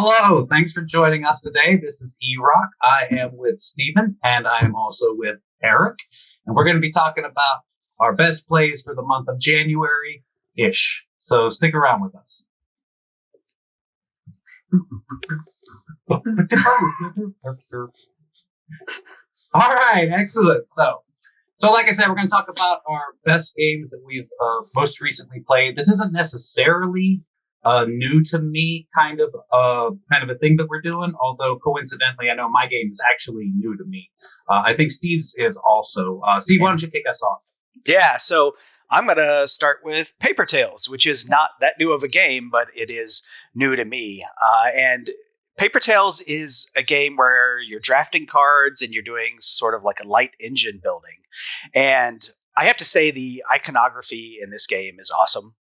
Hello, thanks for joining us today. This is Erock. I am with Stephen, and I am also with Erock. And we're going to be talking about our best plays for the month of January-ish. So stick around with us. All right, excellent. So like I said, we're going to talk about our best games that we've most recently played. This isn't necessarily new to me kind of a thing that we're doing, although coincidentally I know my game is actually new to me. I think Steve's is also. Steve, why don't you kick us off? Yeah, so I'm going to start with Paper Tales, which is not that new of a game, but it is new to me. And Paper Tales is a game where you're drafting cards and you're doing sort of like a light engine building. And I have to say the iconography in this game is awesome.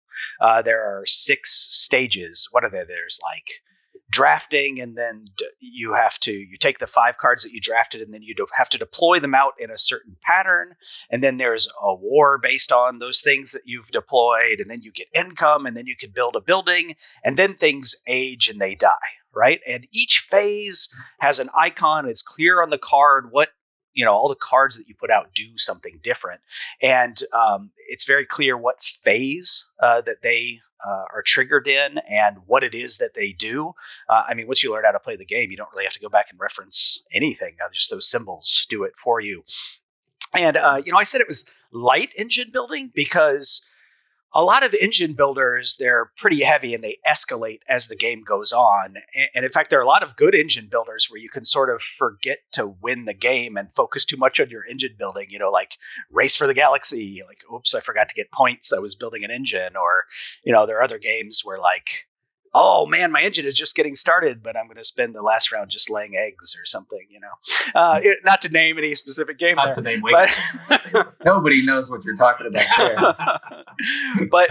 There are 6 stages. What are there? There's like drafting, and then you take the 5 cards that you drafted, and then you have to deploy them out in a certain pattern. And then there's a war based on those things that you've deployed, and then you get income, and then you can build a building, and then things age and they die, right? And each phase has an icon. It's clear on the card what all the cards that you put out do something different. And it's very clear what phase that they are triggered in and what it is that they do. Once you learn how to play the game, you don't really have to go back and reference anything. Just those symbols do it for you. And, I said it was light engine building because a lot of engine builders, they're pretty heavy and they escalate as the game goes on. And in fact, there are a lot of good engine builders where you can sort of forget to win the game and focus too much on your engine building, like Race for the Galaxy, like, oops, I forgot to get points. I was building an engine. Or, there are other games where like, oh man, my engine is just getting started, but I'm going to spend the last round just laying eggs or something, not to name any specific game. Not to name but nobody knows what you're talking about there. But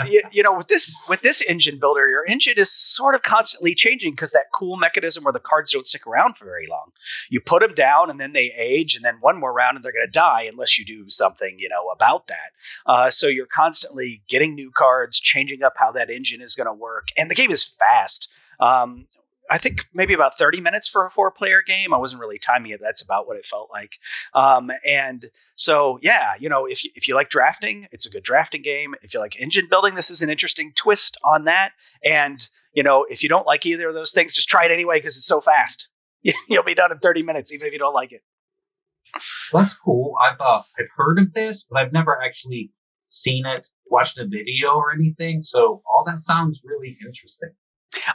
with this engine builder, your engine is sort of constantly changing because that cool mechanism where the cards don't stick around for very long. You put them down and then they age, and then one more round and they're going to die unless you do something, about that. So you're constantly getting new cards, changing up how that engine is going to work, and the game is fast. I think maybe about 30 minutes for a 4-player game. I wasn't really timing it. That's about what it felt like. And so, yeah, if you like drafting, it's a good drafting game. If you like engine building, this is an interesting twist on that. And, if you don't like either of those things, just try it anyway because it's so fast. You'll be done in 30 minutes, even if you don't like it. That's cool. I've heard of this, but I've never actually seen it, watched a video or anything. So all that sounds really interesting.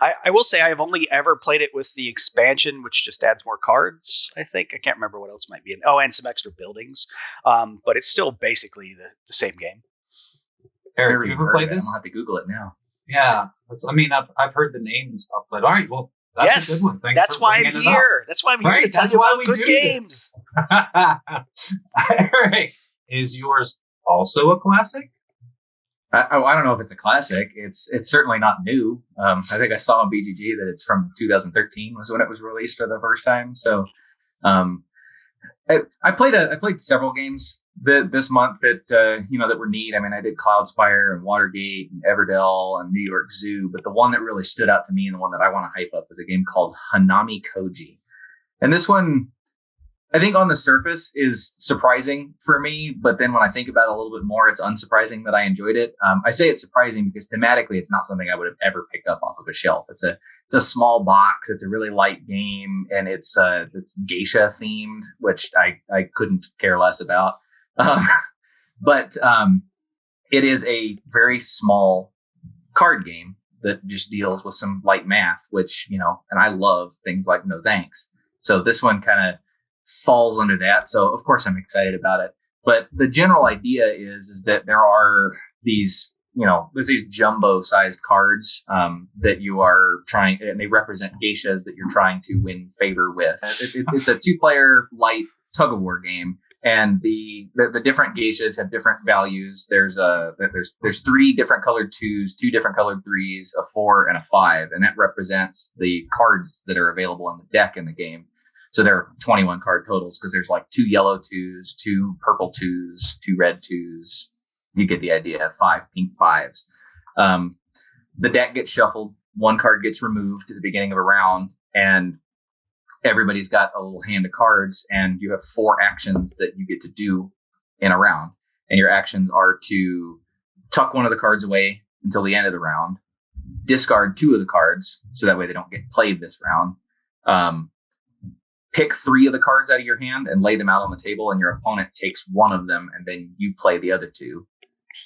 I will say I have only ever played it with the expansion, which just adds more cards, I think. I can't remember what else might be in. Oh, and some extra buildings. But it's still basically the same game. Erock, you ever played this? I'll have to Google it now. Yeah. I've heard the name and stuff, but all right, well, that's a good one. Thanks that's why I'm here. That's why I'm here to tell you about good games. Erock, is yours also a classic? I don't know if it's a classic. It's certainly not new. I think I saw on BGG that it's from 2013 was when it was released for the first time. So, I played several games this month that that were neat. I did Cloudspire and Watergate and Everdell and New York Zoo, but the one that really stood out to me and the one that I want to hype up is a game called Hanamikoji. And this one, I think on the surface is surprising for me, but then when I think about it a little bit more, it's unsurprising that I enjoyed it. I say it's surprising because thematically, it's not something I would have ever picked up off of a shelf. It's a small box. It's a really light game, and it's geisha themed, which I couldn't care less about. But it is a very small card game that just deals with some light math, which and I love things like No Thanks. So this one kind of falls under that. So of course I'm excited about it. But the general idea is that there are these, there's these jumbo sized cards that you are trying, and they represent geishas that you're trying to win favor with. It's a 2-player light tug of war game. And the different geishas have different values. There's 3 different colored 2s, 2 different colored 3s, a 4 and a 5. And that represents the cards that are available in the deck in the game. So there are 21 card totals because there's like 2 yellow 2s, 2 purple 2s, 2 red 2s. You get the idea. 5 pink 5s. The deck gets shuffled. 1 card gets removed at the beginning of a round. and everybody's got a little hand of cards, and you have 4 actions that you get to do in a round. And your actions are to tuck one of the cards away until the end of the round, discard 2 of the cards so that way they don't get played this round. Pick 3 of the cards out of your hand and lay them out on the table, and your opponent takes 1 of them, and then you play the other 2.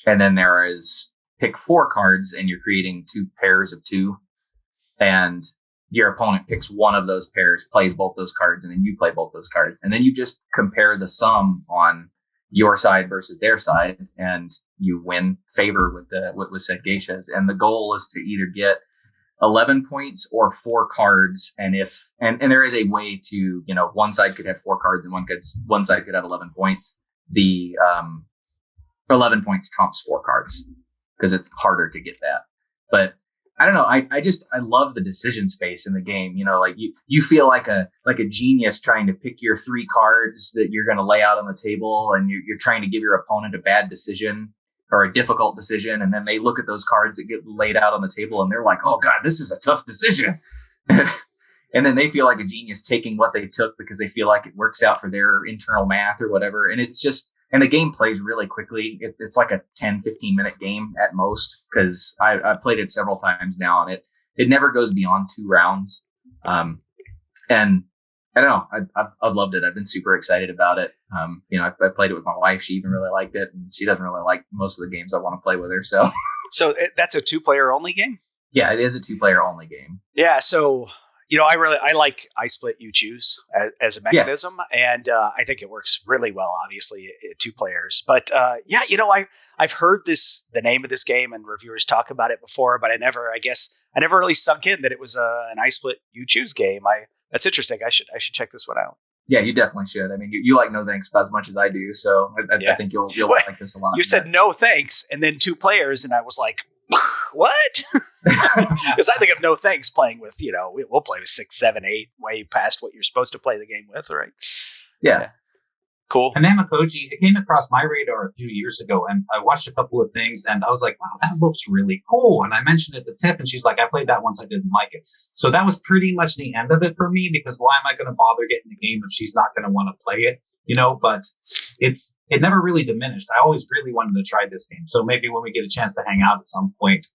And then there is pick 4 cards, and you're creating 2 pairs of 2, and your opponent picks 1 of those pairs, plays both those cards, and then you play both those cards. And then you just compare the sum on your side versus their side, and you win favor with what was said geishas. And the goal is to either get 11 points or 4 cards. And there is a way to, one side could have 4 cards and one side could have 11 points. The 11 points trumps 4 cards because it's harder to get that. But I don't know. I love the decision space in the game. Like you feel like a genius trying to pick your 3 cards that you're going to lay out on the table, and you're trying to give your opponent a bad decision or a difficult decision. And then they look at those cards that get laid out on the table and they're like, oh God, this is a tough decision. And then they feel like a genius taking what they took because they feel like it works out for their internal math or whatever. And it's just, and the game plays really quickly. It's like a 10, 15-minute game at most, because I've played it several times now, and it never goes beyond 2 rounds. And I don't know, I've loved it. I've been super excited about it. I played it with my wife. She even really liked it, and she doesn't really like most of the games I want to play with her. So that's a 2-player only game? Yeah, it is a 2-player only game. Yeah, so I like I Split You Choose as a mechanism, and I think it works really well, obviously, 2 players. But I've heard the name of this game and reviewers talk about it before, but I never really sunk in that it was an I Split You Choose game. That's interesting. I should check this one out. Yeah, you definitely should. I mean, you like No Thanks about as much as I do, so I think you'll like this a lot. You said No Thanks, and then 2 players, and I was like, what? Because I think of No Thanks playing with, we'll play with 6, 7, 8, way past what you're supposed to play the game with, right? Yeah. Cool. Hanamikoji, it came across my radar a few years ago, and I watched a couple of things, and I was like, wow, that looks really cool. And I mentioned it to Tiff, and she's like, I played that once, I didn't like it. So that was pretty much the end of it for me, because why am I going to bother getting the game if she's not going to want to play it? But it never really diminished. I always really wanted to try this game. So maybe when we get a chance to hang out at some point,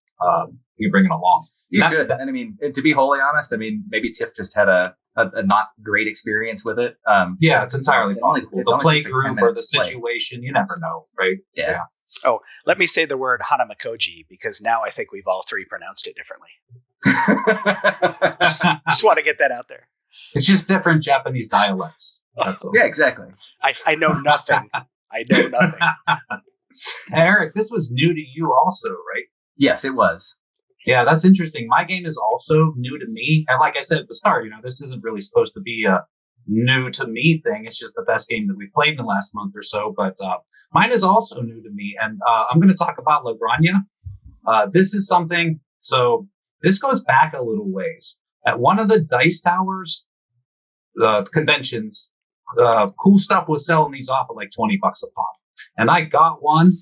you bring it along. You should. And I mean, to be wholly honest, I mean, maybe Tiff just had a not great experience with it. Yeah, it's entirely possible. The play group or the situation, you never know, right? Yeah. Oh, let me say the word Hanamikoji, because now I think we've all 3 pronounced it differently. Just want to get that out there. It's just different Japanese dialects. That's all. Yeah, exactly. I know nothing. I know nothing. Erock, this was new to you also, right? Yes, it was. Yeah, that's interesting. My game is also new to me. And like I said at the start, this isn't really supposed to be a new to me thing. It's just the best game that we played in the last month or so. But mine is also new to me. And I'm going to talk about La Granja. This is something. So this goes back a little ways. At one of the Dice Towers conventions, Cool Stuff was selling these off at like $20 a pop. And I got one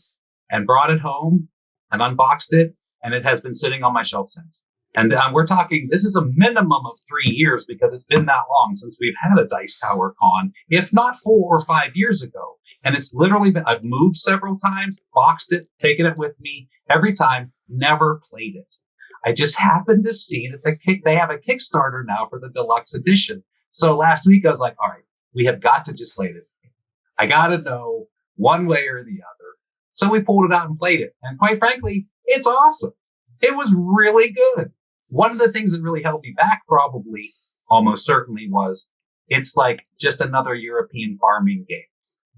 and brought it home and unboxed it. And it has been sitting on my shelf since. And we're talking, this is a minimum of 3 years, because it's been that long since we've had a Dice Tower con, if not 4 or 5 years ago. And it's literally been, I've moved several times, boxed it, taken it with me every time, never played it. I just happened to see that they have a Kickstarter now for the deluxe edition. So last week I was like, all right, we have got to just play this game. I got to know one way or the other. So we pulled it out and played it. And quite frankly, it's awesome. It was really good. One of the things that really held me back, probably, almost certainly, was it's like just another European farming game.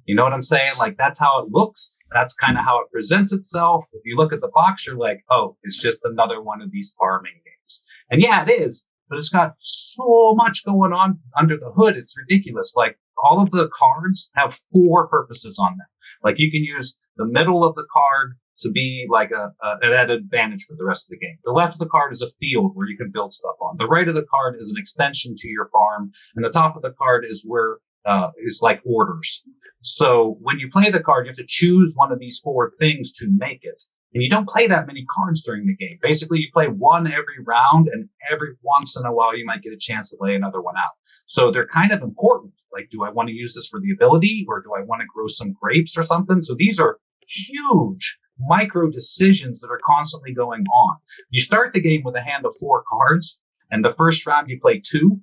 You know what I'm saying? Like, that's how it looks. That's kind of how it presents itself. If you look at the box, you're like, oh, it's just another one of these farming games. And yeah, it is. But it's got so much going on under the hood. It's ridiculous. Like, all of the cards have 4 purposes on them. Like, you can use the middle of the card to be like an added advantage for the rest of the game. The left of the card is a field where you can build stuff on. The right of the card is an extension to your farm. And the top of the card is where is like orders. So when you play the card, you have to choose one of these 4 things to make it. And you don't play that many cards during the game. Basically, you play one every round, and every once in a while, you might get a chance to lay another one out. So they're kind of important. Like, do I want to use this for the ability, or do I want to grow some grapes or something? So these are huge micro decisions that are constantly going on. You start the game with a hand of 4 cards, and the first round you play 2.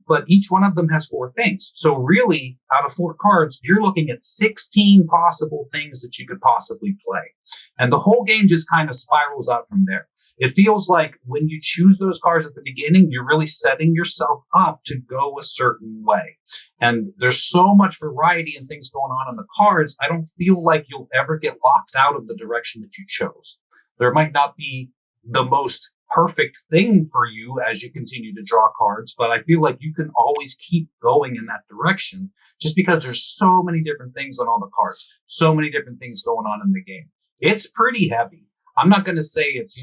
But each one of them has 4 things. So really, out of 4 cards, you're looking at 16 possible things that you could possibly play. And the whole game just kind of spirals out from there. It feels like when you choose those cards at the beginning, you're really setting yourself up to go a certain way. And there's so much variety and things going on the cards. I don't feel like you'll ever get locked out of the direction that you chose. There might not be the most perfect thing for you as you continue to draw cards, but I feel like you can always keep going in that direction just because there's so many different things on all the cards, so many different things going on in the game. It's pretty heavy. I'm not going to say it's,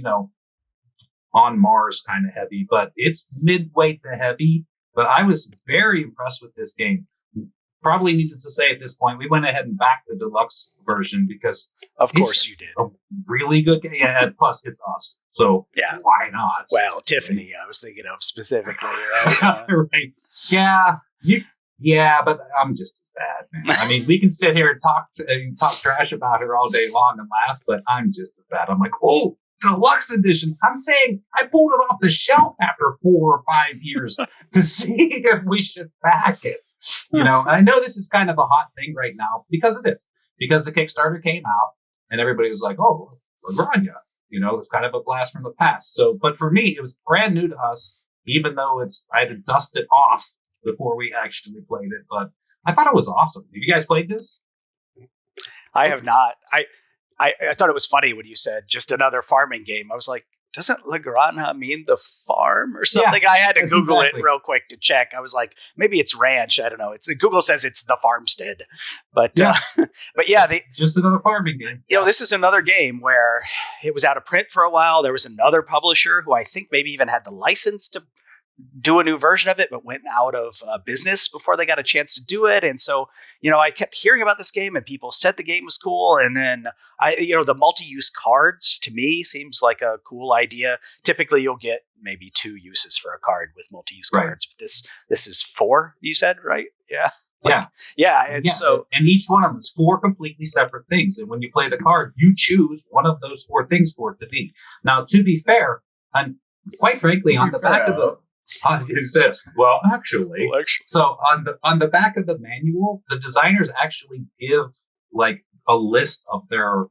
on Mars kind of heavy, but it's midway to heavy. But I was very impressed with this game. Probably needless to say at this point, we went ahead and backed the deluxe version because of course you did. A really good game. Yeah, plus it's us. So yeah, why not? Well, Tiffany, I was thinking of specifically, right? Right. Yeah, but I'm just as bad, man. I mean, we can sit here and talk trash about her all day long and laugh, but I'm just as bad. I'm like, oh, deluxe edition. I'm saying I pulled it off the shelf after 4 or 5 years to see if we should back it. I know this is kind of a hot thing right now because of this, because the Kickstarter came out and everybody was like, oh, Granja, it's kind of a blast from the past. So, but for me, it was brand new to us, even though I had to dust it off before we actually played it. But I thought it was awesome. Have you guys played this? I have not. I thought it was funny when you said just another farming game. I was like, doesn't La Granja mean the farm or something? Yeah, I had to Google it real quick to check. I was like, maybe it's ranch. I don't know. Google says it's the farmstead, but yeah, just another farming game. This is another game where it was out of print for a while. There was another publisher who I think maybe even had the license to do a new version of it, but went out of business before they got a chance to do it. And so, I kept hearing about this game and people said the game was cool. And then the multi-use cards to me seems like a cool idea. Typically you'll get maybe 2 uses for a card with multi-use cards, but this is 4, you said, right? Yeah. And each one of them is 4 completely separate things. And when you play the card, you choose one of those 4 things for it to be. Now, to be fair, and quite frankly, on the back of the So on the back of the manual, the designers actually give like a list of their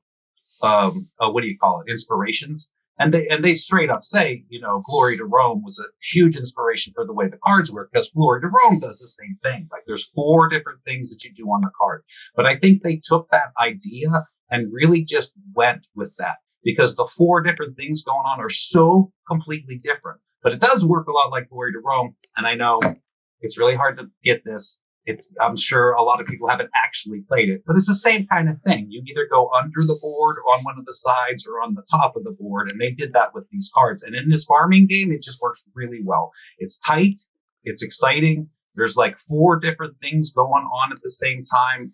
inspirations, and they straight up say, Glory to Rome was a huge inspiration for the way the cards work, because Glory to Rome does the same thing. Like there's 4 different things that you do on the card, but I think they took that idea and really just went with that because the 4 different things going on are so completely different. But it does work a lot like Glory to Rome, and I know it's really hard to get this. I'm sure a lot of people haven't actually played it, but it's the same kind of thing. You either go under the board, on one of the sides, or on the top of the board, and they did that with these cards. And in this farming game, it just works really well. It's tight, it's exciting. There's like 4 different things going on at the same time.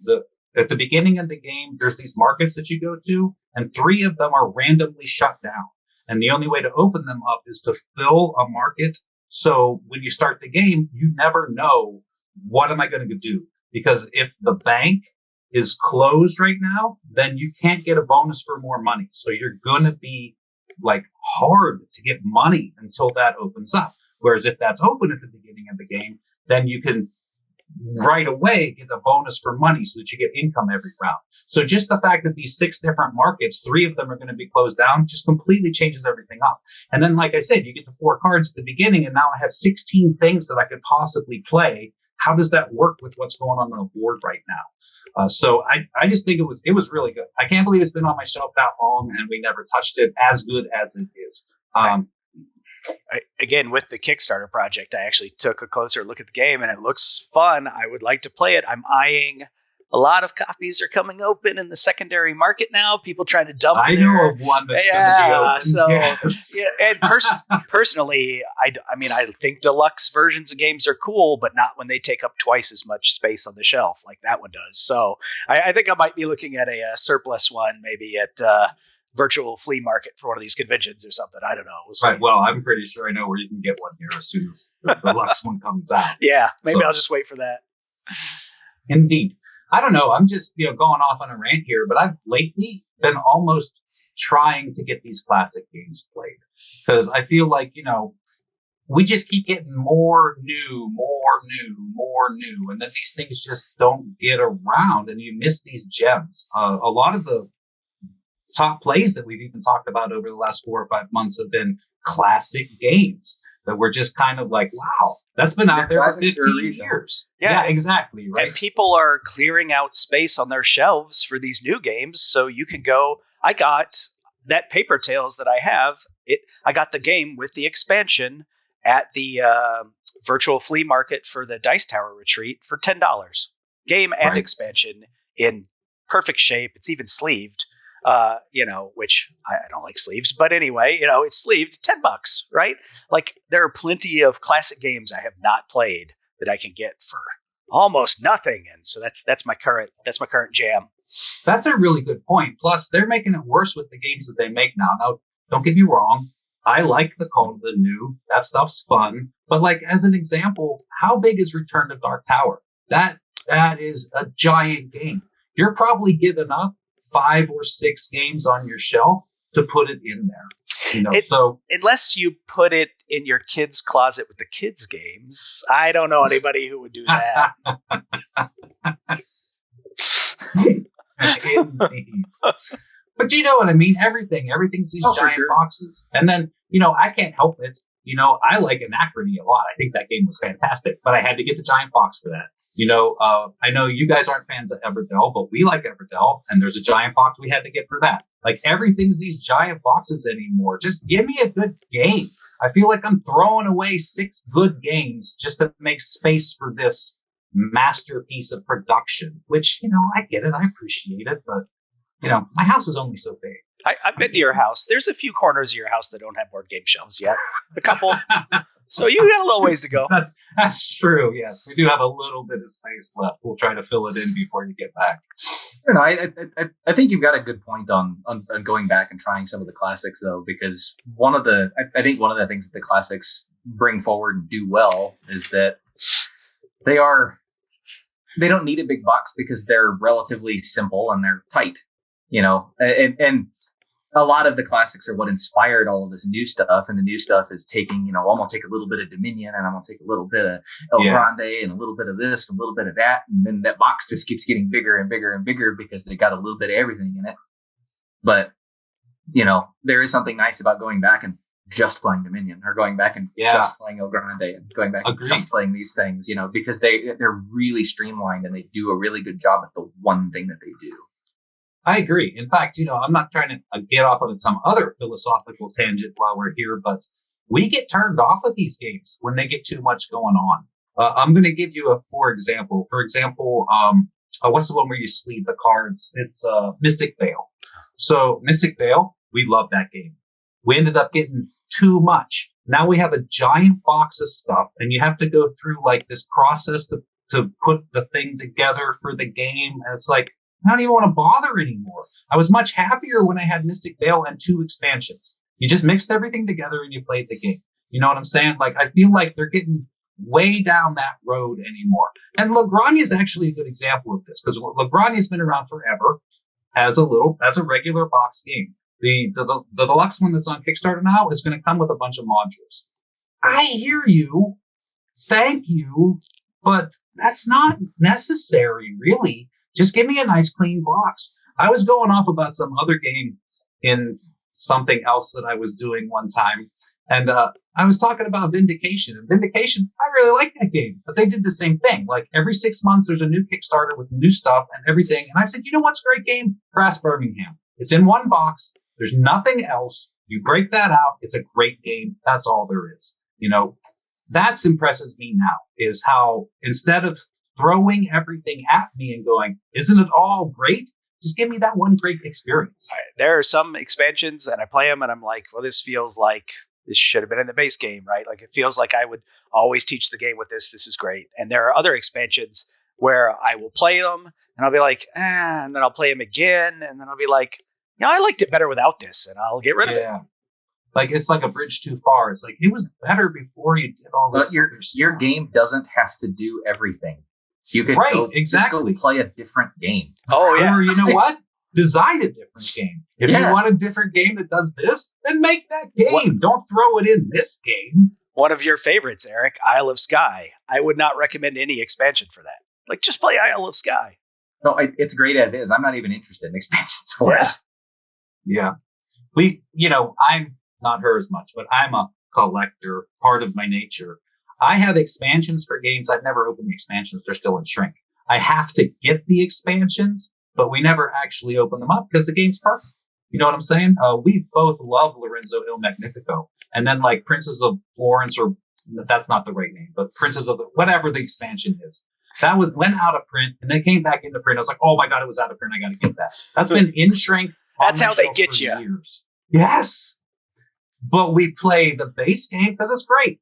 At the beginning of the game, there's these markets that you go to, and 3 of them are randomly shut down. And the only way to open them up is to fill a market. So when you start the game, you never know, what am I going to do? Because if the bank is closed right now, then you can't get a bonus for more money. So you're going to be like hard to get money until that opens up. Whereas if that's open at the beginning of the game, then you can right away get a bonus for money so that you get income every round. So just the fact that these 6 different markets, 3 of them are going to be closed down, just completely changes everything up. And then, like I said, you get the 4 cards at the beginning, and now I have 16 things that I could possibly play. How does that work with what's going on the board right now? So I just think it was really good. I can't believe it's been on my shelf that long and we never touched it, as good as it is. Again, with the Kickstarter project, I actually took a closer look at the game, and it looks fun. I would like to play it. I'm eyeing a lot of copies are coming open in the secondary market now. People trying to dump. I know of one that's going to be open. So, yes. And personally, I think deluxe versions of games are cool, but not when they take up twice as much space on the shelf like that one does. So I think I might be looking at a surplus one, maybe at virtual flea market for one of these conventions or something. I don't know. We'll see. Right. Well, I'm pretty sure I know where you can get one here as soon as the deluxe one comes out. Yeah, maybe So- I'll just wait for that. Indeed. I don't know. I'm just, going off on a rant here, but I've lately been almost trying to get these classic games played because I feel like, we just keep getting more new. And then these things just don't get around and you miss these gems. A lot of the top plays that we've even talked about over the last 4 or 5 months have been classic games that we're just kind of like, wow, that's been out there for 15 years. Yeah, exactly. Right. And people are clearing out space on their shelves for these new games. So you can go, I got that Paper Tales that I have. I got the game with the expansion at the virtual flea market for the Dice Tower Retreat for $10. Game and expansion in perfect shape. It's even sleeved. Which I don't like sleeves, but anyway, it's sleeved $10, right? Like there are plenty of classic games I have not played that I can get for almost nothing. And so that's my current jam. That's a really good point. Plus they're making it worse with the games that they make now. Now, don't get me wrong. I like the new, that stuff's fun. But like, as an example, how big is Return to Dark Tower? That is a giant game. You're probably giving up 5 or 6 games on your shelf to put it in there. So unless you put it in your kid's closet with the kids' games, I don't know anybody who would do that. Indeed. But you know what I mean? Everything's these giant boxes. And then, I can't help it. I like Anachrony a lot. I think that game was fantastic, but I had to get the giant box for that. I know you guys aren't fans of Everdell, but we like Everdell, and there's a giant box we had to get for that. Like everything's these giant boxes anymore. Just give me a good game. I feel like I'm throwing away 6 good games just to make space for this masterpiece of production, which, I get it. I appreciate it, but my house is only so big. I've been to your house. There's a few corners of your house that don't have board game shelves yet. A couple. So you got a little ways to go. That's true. Yes, we do have a little bit of space left. We'll try to fill it in before you get back. I think you've got a good point on going back and trying some of the classics though, because I think one of the things that the classics bring forward and do well is that they don't need a big box because they're relatively simple and they're tight. And a lot of the classics are what inspired all of this new stuff. And the new stuff is taking, I'm going to take a little bit of Dominion and I'm going to take a little bit of El Grande and a little bit of this, a little bit of that. And then that box just keeps getting bigger and bigger and bigger because they got a little bit of everything in it. But, there is something nice about going back and just playing Dominion or going back and just playing El Grande and going back and just playing these things, because they're really streamlined and they do a really good job at the one thing that they do. I agree. In fact, I'm not trying to get off on some other philosophical tangent while we're here, but we get turned off of these games when they get too much going on. I'm going to give you a poor example. For example, what's the one where you sleeve the cards? It's Mystic Vale. So Mystic Vale, we love that game. We ended up getting too much. Now we have a giant box of stuff, and you have to go through like this process to put the thing together for the game. And it's like, I don't even want to bother anymore. I was much happier when I had Mystic Vale and 2 expansions. You just mixed everything together and you played the game. You know what I'm saying? Like, I feel like they're getting way down that road anymore. And La Granja is actually a good example of this because La Granja has been around forever as a regular box game. The deluxe one that's on Kickstarter now is going to come with a bunch of modules. I hear you. Thank you. But that's not necessary, really. Just give me a nice clean box. I was going off about some other game in something else that I was doing one time. And I was talking about Vindication. And Vindication, I really like that game. But they did the same thing. Like every 6 months, there's a new Kickstarter with new stuff and everything. And I said, you know what's a great game? Brass Birmingham. It's in one box. There's nothing else. You break that out. It's a great game. That's all there is. That impresses me now is how instead of throwing everything at me and going, isn't it all great? Just give me that one great experience. There are some expansions and I play them and I'm like, well, this feels like this should have been in the base game, right? Like it feels like I would always teach the game with this. This is great. And there are other expansions where I will play them and I'll be like, and then I'll play them again. And then I'll be like, I liked it better without this, and I'll get rid of it. Yeah. Like, it's like a bridge too far. It's like, it was better before you did all this. But your game doesn't have to do everything. You could just go play a different game. Oh, yeah. Or, you know what? Design a different game. If you want a different game that does this, then make that game. Don't throw it in this game. One of your favorites, Erock, Isle of Skye. I would not recommend any expansion for that. Like, just play Isle of Skye. No, it's great as is. I'm not even interested in expansions for it. Yeah. I'm not her as much, but I'm a collector, part of my nature. I have expansions for games. I've never opened the expansions. They're still in shrink. I have to get the expansions, but we never actually open them up because the game's perfect. You know what I'm saying? We both love Lorenzo Il Magnifico. And then like Princes of Florence, or that's not the right name, but Princes of whatever the expansion is. That went out of print and then came back into print. I was like, oh my God, it was out of print. I got to get that. That's been in shrink. That's how they get you. Years. Yes. But we play the base game because it's great,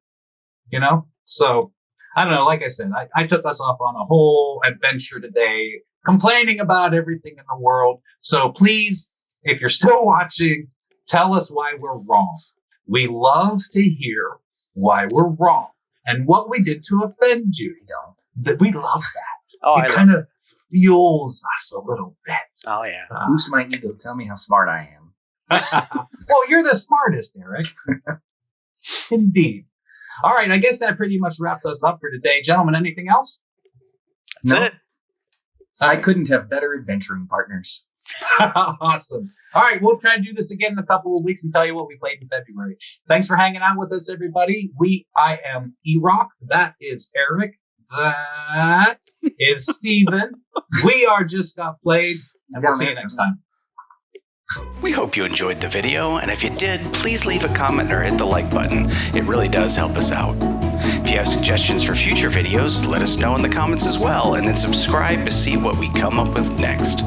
So I don't know. Like I said, I took us off on a whole adventure today, complaining about everything in the world. So please, if you're still watching, tell us why we're wrong. We love to hear why we're wrong and what we did to offend you. We love that. Oh, it kind of fuels us a little bit. Oh, yeah. Boost my ego. Tell me how smart I am. Well, you're the smartest, Erock. Indeed. All right, I guess that pretty much wraps us up for today. Gentlemen, anything else? That's it. I couldn't have better adventuring partners. Awesome. All right, we'll try to do this again in a couple of weeks and tell you what we played in February. Thanks for hanging out with us, everybody. I am Erock. That is Erock. That is Steven. We are Just Got Played, and we'll see you next time. We hope you enjoyed the video, and if you did, please leave a comment or hit the like button. It really does help us out. If you have suggestions for future videos, let us know in the comments as well, and then subscribe to see what we come up with next.